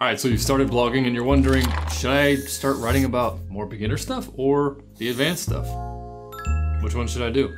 All right, so you've started blogging and you're wondering, should I start writing about more beginner stuff or the advanced stuff? Which one should I do?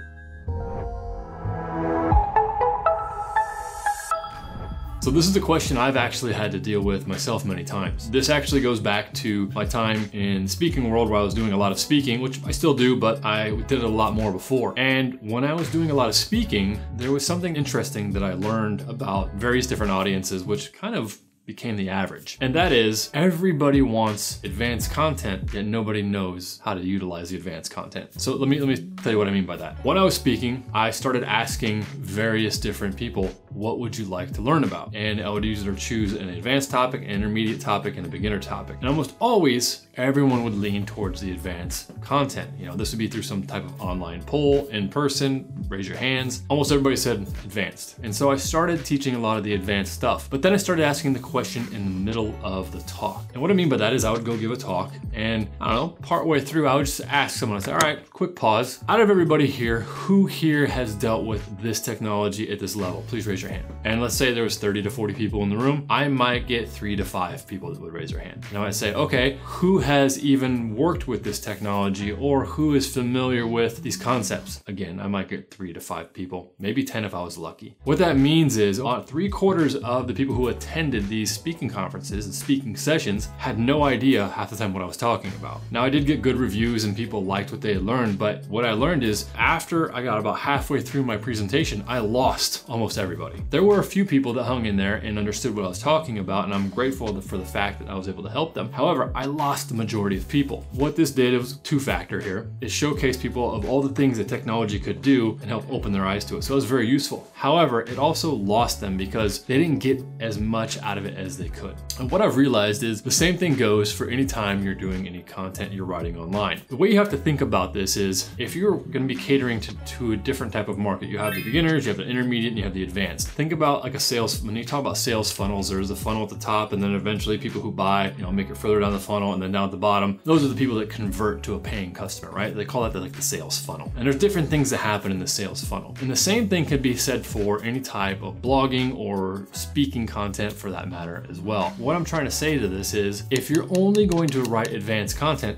So this is a question I've actually had to deal with myself many times. This actually goes back to my time in the speaking world where I was doing a lot of speaking, which I still do, but I did it a lot more before. And when I was doing a lot of speaking, there was something interesting that I learned about various different audiences, which kind of became the average. And that is, everybody wants advanced content, yet nobody knows how to utilize the advanced content. So let me tell you what I mean by that. When I was speaking, I started asking various different people, what would you like to learn about? And I would either choose an advanced topic, an intermediate topic, and a beginner topic. And almost always, everyone would lean towards the advanced content. You know, this would be through some type of online poll, in person, raise your hands. Almost everybody said advanced. And so I started teaching a lot of the advanced stuff. But then I started asking the question in the middle of the talk. And what I mean by that is I would go give a talk and I don't know, partway through, I would just ask someone, I say, all right, quick pause. Out of everybody here, who here has dealt with this technology at this level? Please raise your hand. And let's say there was 30 to 40 people in the room. I might get 3 to 5 people that would raise their hand. Now I say, okay, who has even worked with this technology or who is familiar with these concepts? Again, I might get 3 to 5 people, maybe 10 if I was lucky. What that means is about 3/4 of the people who attended these speaking conferences and speaking sessions had no idea half the time what I was talking about. Now I did get good reviews and people liked what they had learned, but what I learned is after I got about halfway through my presentation, I lost almost everybody. There were a few people that hung in there and understood what I was talking about, and I'm grateful for the fact that I was able to help them. However, I lost the majority of people. What this did was two-factor here. It showcased people of all the things that technology could do and help open their eyes to it. So it was very useful. However, it also lost them because they didn't get as much out of it as they could. And what I've realized is the same thing goes for any time you're doing any content you're writing online. The way you have to think about this is if you're going to be catering to a different type of market, you have the beginners, you have the intermediate, and you have the advanced. Think about like a sales, when you talk about sales funnels, there's a funnel at the top and then eventually people who buy, you know, make it further down the funnel and then down at the bottom. Those are the people that convert to a paying customer, right? They call that like the sales funnel. And there's different things that happen in the sales funnel. And the same thing could be said for any type of blogging or speaking content for that matter as well. What I'm trying to say to this is if you're only going to write advanced content,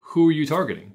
who are you targeting?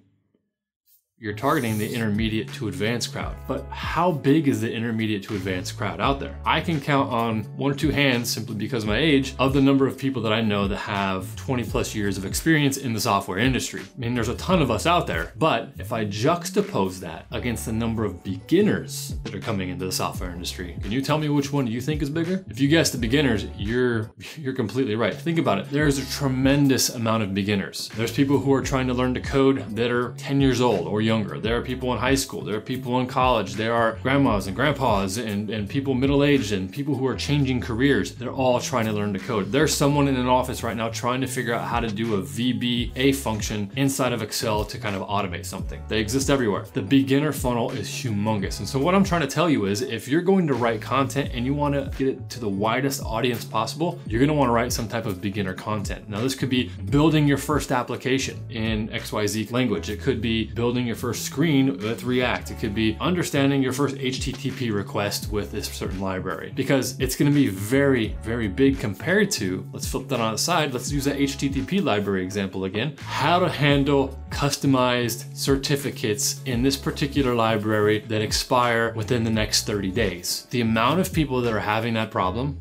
You're targeting the intermediate to advanced crowd. But how big is the intermediate to advanced crowd out there? I can count on 1 or 2 hands, simply because of my age, of the number of people that I know that have 20+ years of experience in the software industry. I mean, there's a ton of us out there, but if I juxtapose that against the number of beginners that are coming into the software industry, can you tell me which one you think is bigger? If you guess the beginners, you're completely right. Think about it. There's a tremendous amount of beginners. There's people who are trying to learn to code that are 10 years old or younger. There are people in high school, there are people in college, there are grandmas and grandpas and people middle-aged and people who are changing careers. They're all trying to learn to code. There's someone in an office right now trying to figure out how to do a VBA function inside of Excel to kind of automate something. They exist everywhere. The beginner funnel is humongous. And so what I'm trying to tell you is if you're going to write content and you want to get it to the widest audience possible, you're going to want to write some type of beginner content. Now this could be building your first application in XYZ language. It could be building your first screen with React. It could be understanding your first HTTP request with this certain library, because it's going to be very, very big compared to, let's flip that on the side, let's use that HTTP library example again, how to handle customized certificates in this particular library that expire within the next 30 days. The amount of people that are having that problem,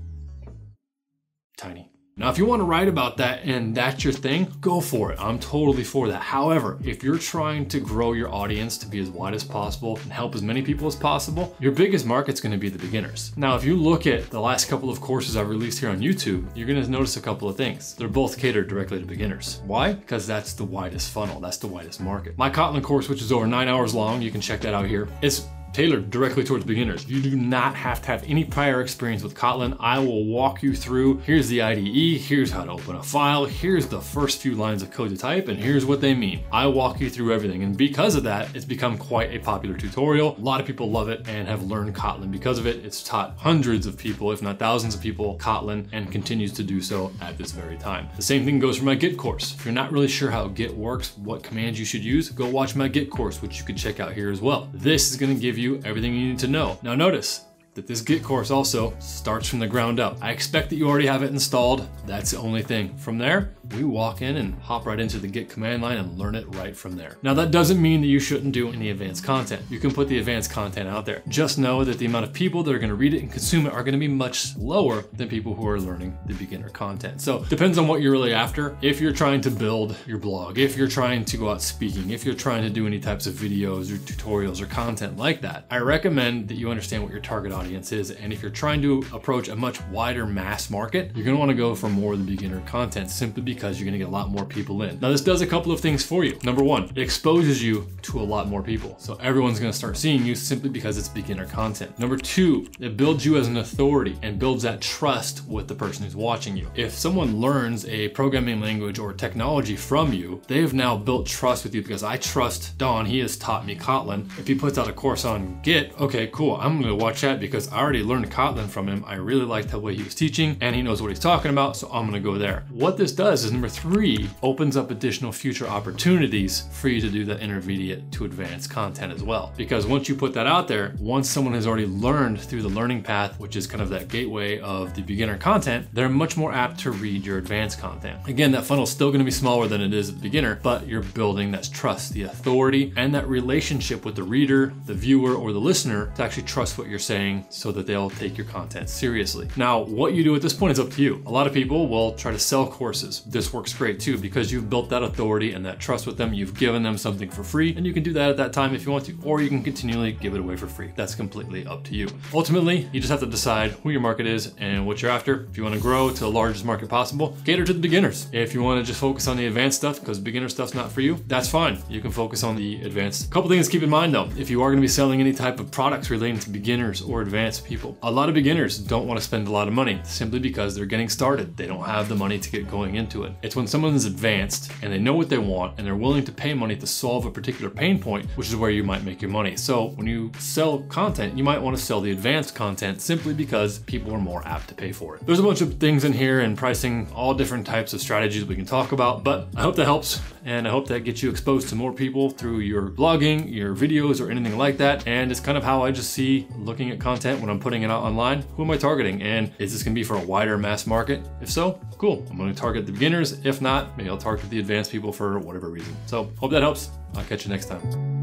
tiny. Now, if you want to write about that and that's your thing, go for it. I'm totally for that. However, if you're trying to grow your audience to be as wide as possible and help as many people as possible, your biggest market's going to be the beginners. Now, if you look at the last couple of courses I've released here on YouTube, you're going to notice a couple of things. They're both catered directly to beginners. Why? Because that's the widest funnel. That's the widest market. My Kotlin course, which is over 9 hours long, you can check that out here, is tailored directly towards beginners. You do not have to have any prior experience with Kotlin. I will walk you through, here's the IDE, here's how to open a file, here's the first few lines of code to type, and here's what they mean. I walk you through everything. And because of that, it's become quite a popular tutorial. A lot of people love it and have learned Kotlin because of it. It's taught hundreds of people, if not thousands of people, Kotlin, and continues to do so at this very time. The same thing goes for my Git course. If you're not really sure how Git works, what commands you should use, go watch my Git course, which you can check out here as well. This is going to give you everything you need to know. Now notice, that this Git course also starts from the ground up. I expect that you already have it installed. That's the only thing. From there, we walk in and hop right into the Git command line and learn it right from there. Now, that doesn't mean that you shouldn't do any advanced content. You can put the advanced content out there. Just know that the amount of people that are going to read it and consume it are going to be much lower than people who are learning the beginner content. So depends on what you're really after. If you're trying to build your blog, if you're trying to go out speaking, if you're trying to do any types of videos or tutorials or content like that, I recommend that you understand what your target audience is. And if you're trying to approach a much wider mass market, you're going to want to go for more of the beginner content simply because you're going to get a lot more people in. Now, this does a couple of things for you. Number one, it exposes you to a lot more people. So everyone's going to start seeing you simply because it's beginner content. Number two, it builds you as an authority and builds that trust with the person who's watching you. If someone learns a programming language or technology from you, they have now built trust with you because I trust Don, he has taught me Kotlin. If he puts out a course on Git, okay, cool, I'm going to watch that because I already learned Kotlin from him. I really liked the way he was teaching and he knows what he's talking about, so I'm going to go there. What this does is, number three, opens up additional future opportunities for you to do that intermediate to advanced content as well. Because once you put that out there, once someone has already learned through the learning path, which is kind of that gateway of the beginner content, they're much more apt to read your advanced content. Again, that funnel's still going to be smaller than it is at the beginner, but you're building that trust, the authority, and that relationship with the reader, the viewer, or the listener to actually trust what you're saying so that they'll take your content seriously. Now, what you do at this point is up to you. A lot of people will try to sell courses. This works great too because you've built that authority and that trust with them. You've given them something for free, and you can do that at that time if you want to, or you can continually give it away for free. That's completely up to you. Ultimately, you just have to decide who your market is and what you're after. If you want to grow to the largest market possible, cater to the beginners. If you want to just focus on the advanced stuff because beginner stuff's not for you, that's fine. You can focus on the advanced. A couple things to keep in mind though, if you are going to be selling any type of products relating to beginners or advanced people, a lot of beginners don't want to spend a lot of money simply because they're getting started. They don't have the money to get going into it. It's when someone is advanced and they know what they want and they're willing to pay money to solve a particular pain point, which is where you might make your money. So when you sell content, you might want to sell the advanced content simply because people are more apt to pay for it. There's a bunch of things in here and pricing, all different types of strategies we can talk about, but I hope that helps. And I hope that gets you exposed to more people through your blogging, your videos, or anything like that. And it's kind of how I just see looking at content when I'm putting it out online. Who am I targeting? And is this gonna be for a wider mass market? If so, cool. I'm gonna target the beginners. If not, maybe I'll target the advanced people for whatever reason. So hope that helps. I'll catch you next time.